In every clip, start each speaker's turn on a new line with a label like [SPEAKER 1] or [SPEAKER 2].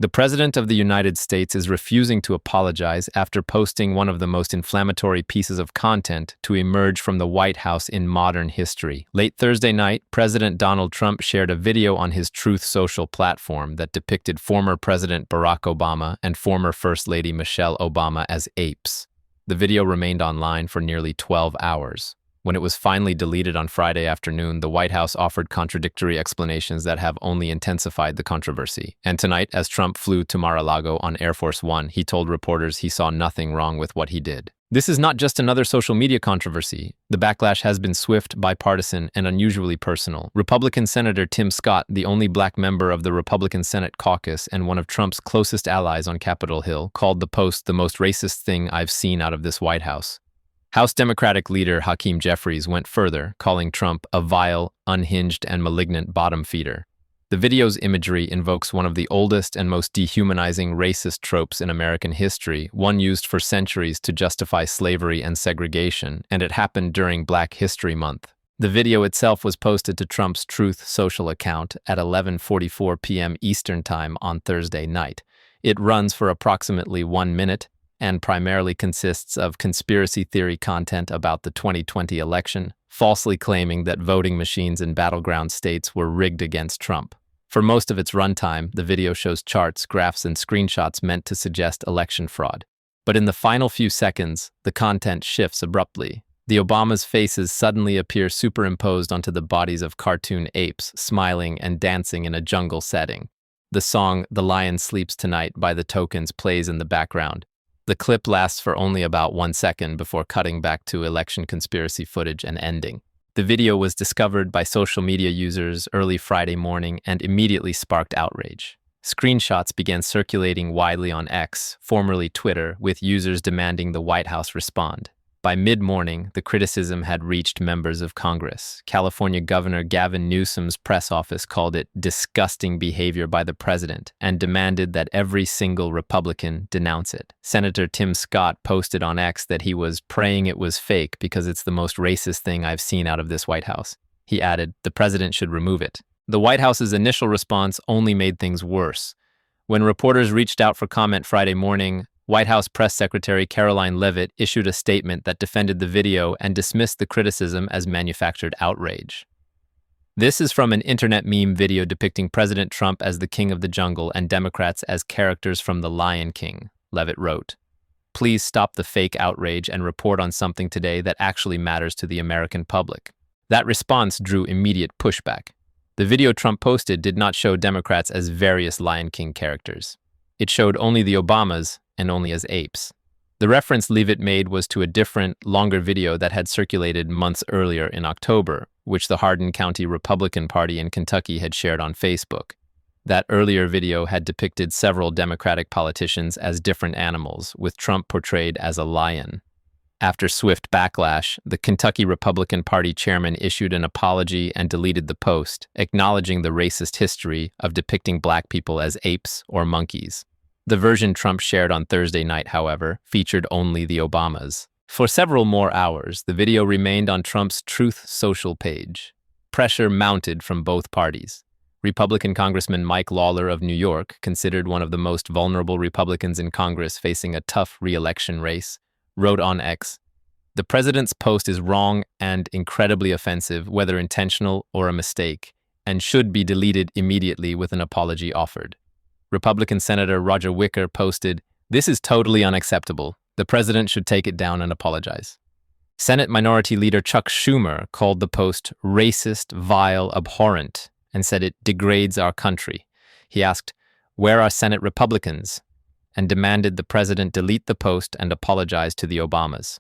[SPEAKER 1] The President of the United States is refusing to apologize after posting one of the most inflammatory pieces of content to emerge from the White House in modern history. Late Thursday night, President Donald Trump shared a video on his Truth Social platform that depicted former President Barack Obama and former First Lady Michelle Obama as apes. The video remained online for nearly 12 hours. When it was finally deleted on Friday afternoon, the White House offered contradictory explanations that have only intensified the controversy. And tonight, as Trump flew to Mar-a-Lago on Air Force One, he told reporters he saw nothing wrong with what he did. This is not just another social media controversy. The backlash has been swift, bipartisan, and unusually personal. Republican Senator Tim Scott, the only black member of the Republican Senate caucus and one of Trump's closest allies on Capitol Hill, called the post the most racist thing I've seen out of this White House. House Democratic leader Hakeem Jeffries went further, calling Trump a vile, unhinged, and malignant bottom feeder. The video's imagery invokes one of the oldest and most dehumanizing racist tropes in American history, one used for centuries to justify slavery and segregation, and it happened during Black History Month. The video itself was posted to Trump's Truth Social account at 11:44 p.m. Eastern Time on Thursday night. It runs for approximately 1 minute, and primarily consists of conspiracy theory content about the 2020 election, falsely claiming that voting machines in battleground states were rigged against Trump. For most of its runtime, the video shows charts, graphs, and screenshots meant to suggest election fraud. But in the final few seconds, the content shifts abruptly. The Obamas' faces suddenly appear superimposed onto the bodies of cartoon apes, smiling and dancing in a jungle setting. The song "The Lion Sleeps Tonight" by the Tokens plays in the background. The clip lasts for only about 1 second before cutting back to election conspiracy footage and ending. The video was discovered by social media users early Friday morning and immediately sparked outrage. Screenshots began circulating widely on X, formerly Twitter, with users demanding the White House respond. By mid-morning, the criticism had reached members of Congress. California Governor Gavin Newsom's press office called it disgusting behavior by the president and demanded that every single Republican denounce it. Senator Tim Scott posted on X that he was praying it was fake because it's the most racist thing I've seen out of this White House. He added, the president should remove it. The White House's initial response only made things worse. When reporters reached out for comment Friday morning, White House Press Secretary Caroline Leavitt issued a statement that defended the video and dismissed the criticism as manufactured outrage. This is from an internet meme video depicting President Trump as the king of the jungle and Democrats as characters from The Lion King, Leavitt wrote. Please stop the fake outrage and report on something today that actually matters to the American public. That response drew immediate pushback. The video Trump posted did not show Democrats as various Lion King characters. It showed only the Obamas, and only as apes. The reference Leavitt made was to a different, longer video that had circulated months earlier in October, which the Hardin County Republican Party in Kentucky had shared on Facebook. That earlier video had depicted several Democratic politicians as different animals, with Trump portrayed as a lion. After swift backlash, the Kentucky Republican Party chairman issued an apology and deleted the post, acknowledging the racist history of depicting black people as apes or monkeys. The version Trump shared on Thursday night, however, featured only the Obamas. For several more hours, the video remained on Trump's Truth Social page. Pressure mounted from both parties. Republican Congressman Mike Lawler of New York, considered one of the most vulnerable Republicans in Congress facing a tough re-election race, wrote on X, "The president's post is wrong and incredibly offensive, whether intentional or a mistake, and should be deleted immediately with an apology offered." Republican Senator Wicker posted, "This is totally unacceptable. The president should take it down and apologize." Senate Minority Leader Chuck Schumer called the post racist, vile, abhorrent, and said it degrades our country. He asked, "Where are Senate Republicans?" and demanded the president delete the post and apologize to the Obamas.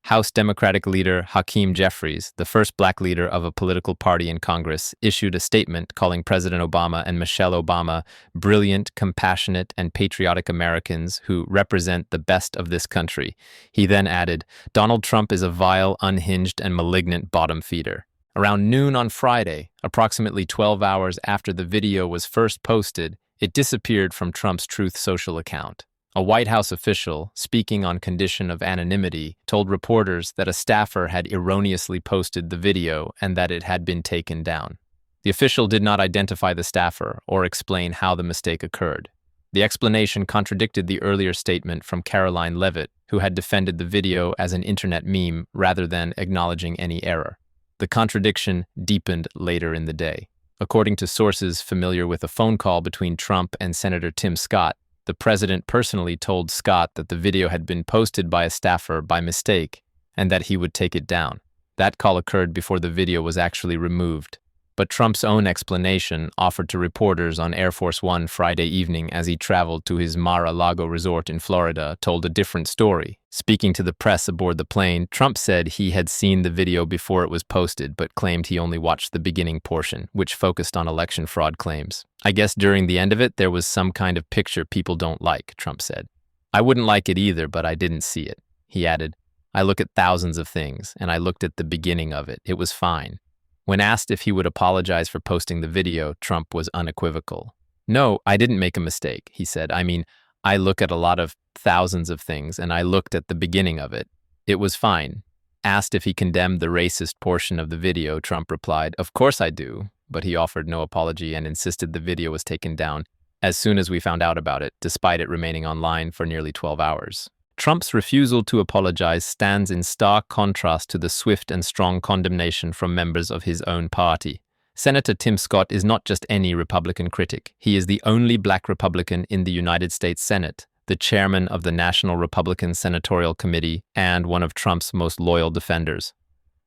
[SPEAKER 1] House Democratic leader Hakeem Jeffries, the first black leader of a political party in Congress, issued a statement calling President Obama and Michelle Obama brilliant, compassionate, and patriotic Americans who represent the best of this country. He then added, "Donald Trump is a vile, unhinged, and malignant bottom feeder." Around noon on Friday, approximately 12 hours after the video was first posted, it disappeared from Trump's Truth Social account. A White House official, speaking on condition of anonymity, told reporters that a staffer had erroneously posted the video and that it had been taken down. The official did not identify the staffer or explain how the mistake occurred. The explanation contradicted the earlier statement from Caroline Leavitt, who had defended the video as an internet meme rather than acknowledging any error. The contradiction deepened later in the day. According to sources familiar with a phone call between Trump and Senator Tim Scott, the president personally told Scott that the video had been posted by a staffer by mistake and that he would take it down. That call occurred before the video was actually removed. But Trump's own explanation, offered to reporters on Air Force One Friday evening as he traveled to his Mar-a-Lago resort in Florida, told a different story. Speaking to the press aboard the plane, Trump said he had seen the video before it was posted, but claimed he only watched the beginning portion, which focused on election fraud claims. "I guess during the end of it, there was some kind of picture people don't like," Trump said. "I wouldn't like it either, but I didn't see it." He added, "I look at thousands of things, and I looked at the beginning of it. It was fine." When asked if he would apologize for posting the video, Trump was unequivocal. "No, I didn't make a mistake," he said. I look at a lot of thousands of things, and I looked at the beginning of it. It was fine." Asked if he condemned the racist portion of the video, Trump replied, "Of course I do," but he offered no apology and insisted the video was taken down as soon as we found out about it, despite it remaining online for nearly 12 hours. Trump's refusal to apologize stands in stark contrast to the swift and strong condemnation from members of his own party. Senator Tim Scott is not just any Republican critic. He is the only black Republican in the United States Senate, the chairman of the National Republican Senatorial Committee, and one of Trump's most loyal defenders.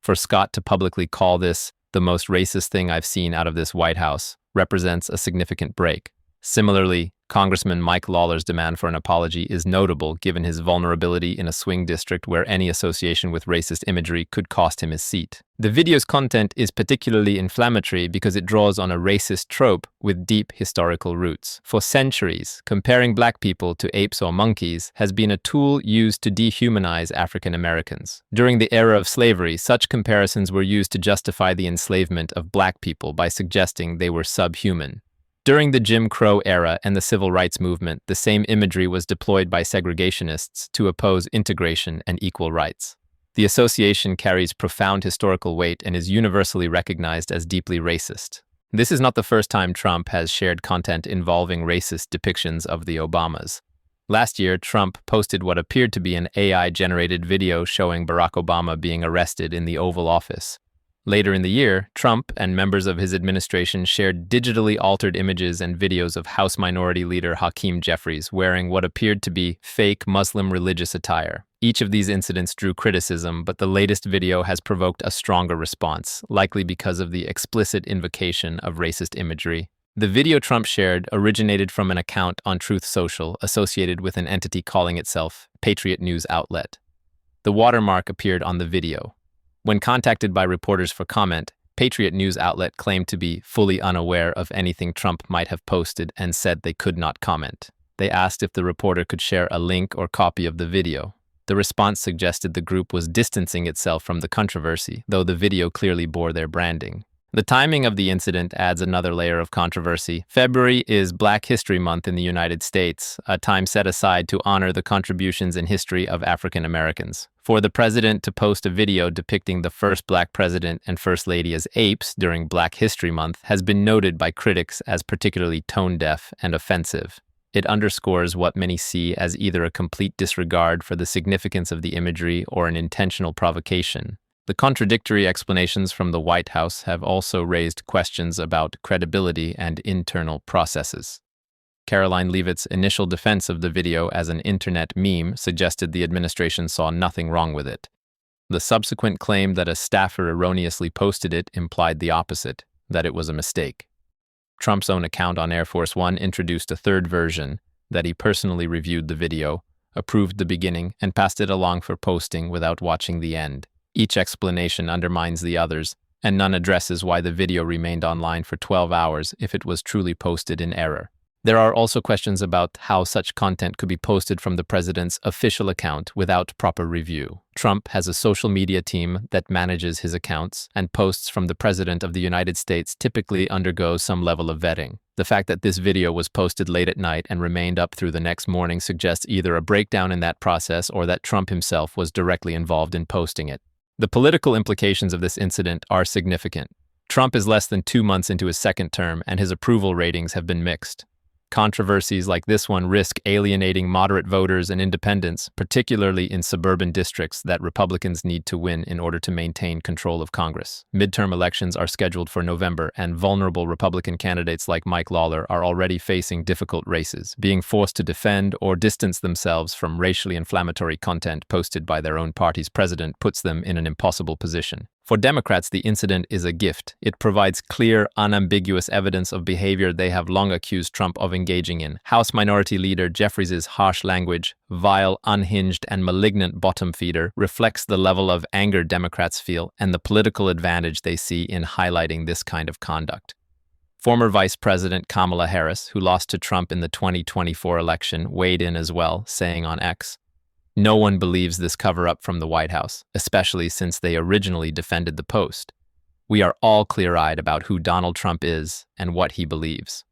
[SPEAKER 1] For Scott to publicly call this the most racist thing I've seen out of this White House represents a significant break. Similarly, Congressman Mike Lawler's demand for an apology is notable given his vulnerability in a swing district where any association with racist imagery could cost him his seat. The video's content is particularly inflammatory because it draws on a racist trope with deep historical roots. For centuries, comparing black people to apes or monkeys has been a tool used to dehumanize African Americans. During the era of slavery, such comparisons were used to justify the enslavement of black people by suggesting they were subhuman. During the Jim Crow era and the Civil Rights Movement, the same imagery was deployed by segregationists to oppose integration and equal rights. The association carries profound historical weight and is universally recognized as deeply racist. This is not the first time Trump has shared content involving racist depictions of the Obamas. Last year, Trump posted what appeared to be an AI-generated video showing Barack Obama being arrested in the Oval Office. Later in the year, Trump and members of his administration shared digitally altered images and videos of House Minority Leader Hakeem Jeffries wearing what appeared to be fake Muslim religious attire. Each of these incidents drew criticism, but the latest video has provoked a stronger response, likely because of the explicit invocation of racist imagery. The video Trump shared originated from an account on Truth Social associated with an entity calling itself Patriot News Outlet. The watermark appeared on the video. When contacted by reporters for comment, Patriot News Outlet claimed to be fully unaware of anything Trump might have posted and said they could not comment. They asked if the reporter could share a link or copy of the video. The response suggested the group was distancing itself from the controversy, though the video clearly bore their branding. The timing of the incident adds another layer of controversy. February is Black History Month in the United States, a time set aside to honor the contributions and history of African Americans. For the president to post a video depicting the first black president and first lady as apes during Black History Month has been noted by critics as particularly tone-deaf and offensive. It underscores what many see as either a complete disregard for the significance of the imagery or an intentional provocation. The contradictory explanations from the White House have also raised questions about credibility and internal processes. Caroline Leavitt's initial defense of the video as an internet meme suggested the administration saw nothing wrong with it. The subsequent claim that a staffer erroneously posted it implied the opposite, that it was a mistake. Trump's own account on Air Force One introduced a third version, that he personally reviewed the video, approved the beginning, and passed it along for posting without watching the end. Each explanation undermines the others, and none addresses why the video remained online for 12 hours if it was truly posted in error. There are also questions about how such content could be posted from the president's official account without proper review. Trump has a social media team that manages his accounts, and posts from the President of the United States typically undergo some level of vetting. The fact that this video was posted late at night and remained up through the next morning suggests either a breakdown in that process or that Trump himself was directly involved in posting it. The political implications of this incident are significant. Trump is less than 2 months into his second term, and his approval ratings have been mixed. Controversies like this one risk alienating moderate voters and independents, particularly in suburban districts that Republicans need to win in order to maintain control of Congress. Midterm elections are scheduled for November, and vulnerable Republican candidates like Mike Lawler are already facing difficult races, being forced to defend or distance themselves from racially inflammatory content posted by their own party's president puts them in an impossible position. For Democrats, the incident is a gift. It provides clear, unambiguous evidence of behavior they have long accused Trump of engaging in. House Minority Leader Jeffries' harsh language, vile, unhinged, and malignant bottom feeder reflects the level of anger Democrats feel and the political advantage they see in highlighting this kind of conduct. Former Vice President Kamala Harris, who lost to Trump in the 2024 election, weighed in as well, saying on X, "No one believes this cover-up from the White House, especially since they originally defended the post. We are all clear-eyed about who Donald Trump is and what he believes."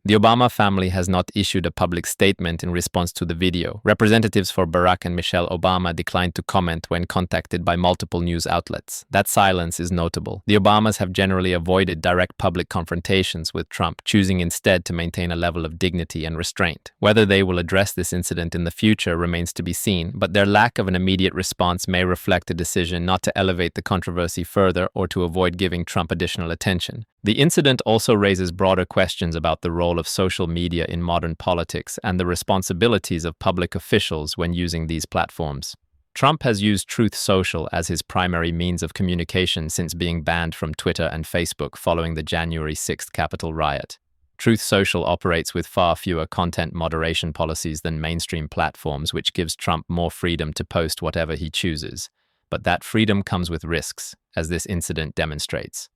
[SPEAKER 1] The Obama family has not issued a public statement in response to the video. Representatives for Barack and Michelle Obama declined to comment when contacted by multiple news outlets. That silence is notable. The Obamas have generally avoided direct public confrontations with Trump, choosing instead to maintain a level of dignity and restraint. Whether they will address this incident in the future remains to be seen, but their lack of an immediate response may reflect a decision not to elevate the controversy further or to avoid giving Trump additional attention. The incident also raises broader questions about the role of social media in modern politics and the responsibilities of public officials when using these platforms. Trump has used Truth Social as his primary means of communication since being banned from Twitter and Facebook following the January 6th Capitol riot. Truth Social operates with far fewer content moderation policies than mainstream platforms, which gives Trump more freedom to post whatever he chooses. But that freedom comes with risks, as this incident demonstrates.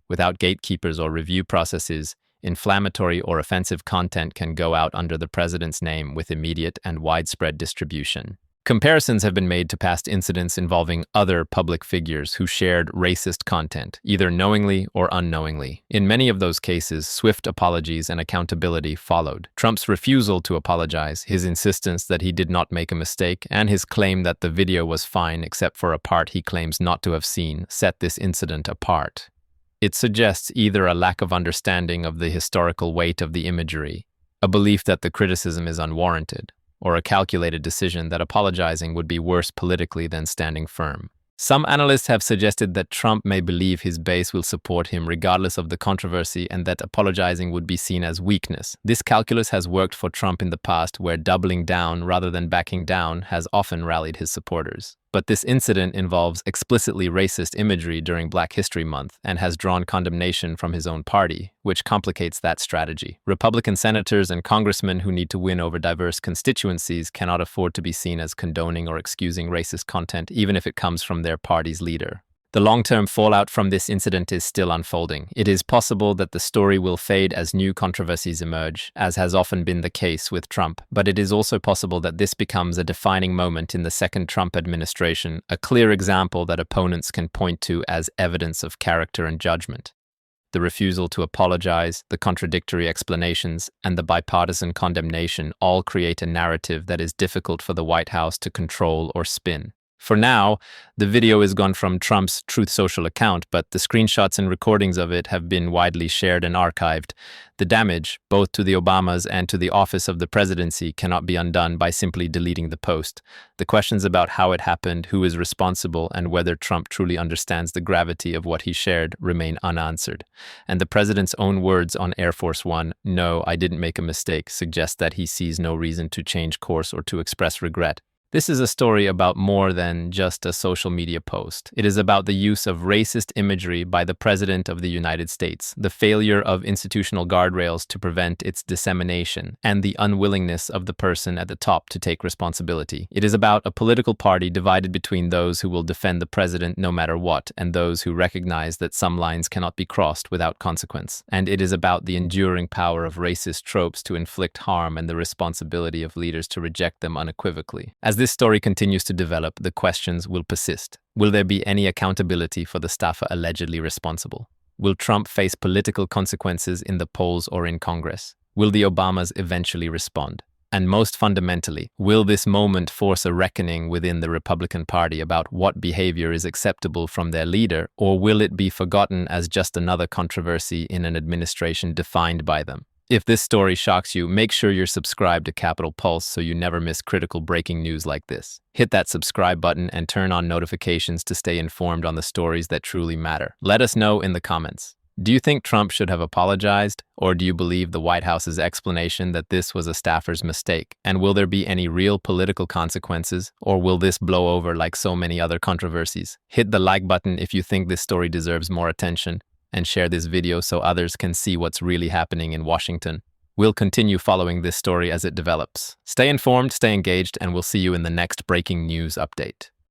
[SPEAKER 1] Without gatekeepers or review processes, inflammatory or offensive content can go out under the president's name with immediate and widespread distribution. Comparisons have been made to past incidents involving other public figures who shared racist content, either knowingly or unknowingly. In many of those cases, swift apologies and accountability followed. Trump's refusal to apologize, his insistence that he did not make a mistake, and his claim that the video was fine except for a part he claims not to have seen, set this incident apart. It suggests either a lack of understanding of the historical weight of the imagery, a belief that the criticism is unwarranted, or a calculated decision that apologizing would be worse politically than standing firm. Some analysts have suggested that Trump may believe his base will support him regardless of the controversy and that apologizing would be seen as weakness. This calculus has worked for Trump in the past, where doubling down rather than backing down has often rallied his supporters. But this incident involves explicitly racist imagery during Black History Month and has drawn condemnation from his own party, which complicates that strategy. Republican senators and congressmen who need to win over diverse constituencies cannot afford to be seen as condoning or excusing racist content, even if it comes from their party's leader. The long-term fallout from this incident is still unfolding. It is possible that the story will fade as new controversies emerge, as has often been the case with Trump, but it is also possible that this becomes a defining moment in the second Trump administration, a clear example that opponents can point to as evidence of character and judgment. The refusal to apologize, the contradictory explanations, and the bipartisan condemnation all create a narrative that is difficult for the White House to control or spin. For now, the video is gone from Trump's Truth Social account, but the screenshots and recordings of it have been widely shared and archived. The damage, both to the Obamas and to the office of the presidency, cannot be undone by simply deleting the post. The questions about how it happened, who is responsible, and whether Trump truly understands the gravity of what he shared remain unanswered. And the president's own words on Air Force One, "No, I didn't make a mistake," suggest that he sees no reason to change course or to express regret. This is a story about more than just a social media post. It is about the use of racist imagery by the President of the United States, the failure of institutional guardrails to prevent its dissemination, and the unwillingness of the person at the top to take responsibility. It is about a political party divided between those who will defend the president no matter what, and those who recognize that some lines cannot be crossed without consequence. And it is about the enduring power of racist tropes to inflict harm and the responsibility of leaders to reject them unequivocally. As this story continues to develop, the questions will persist. Will there be any accountability for the staffer allegedly responsible? Will Trump face political consequences in the polls or in Congress? Will the Obamas eventually respond? And most fundamentally, will this moment force a reckoning within the Republican Party about what behavior is acceptable from their leader, or will it be forgotten as just another controversy in an administration defined by them? If this story shocks you, make sure you're subscribed to Capital Pulse so you never miss critical breaking news like this. Hit that subscribe button and turn on notifications to stay informed on the stories that truly matter. Let us know in the comments. Do you think Trump should have apologized, or do you believe the White House's explanation that this was a staffer's mistake? And will there be any real political consequences, or will this blow over like so many other controversies? Hit the like button if you think this story deserves more attention, and share this video so others can see what's really happening in Washington. We'll continue following this story as it develops. Stay informed, stay engaged, and we'll see you in the next breaking news update.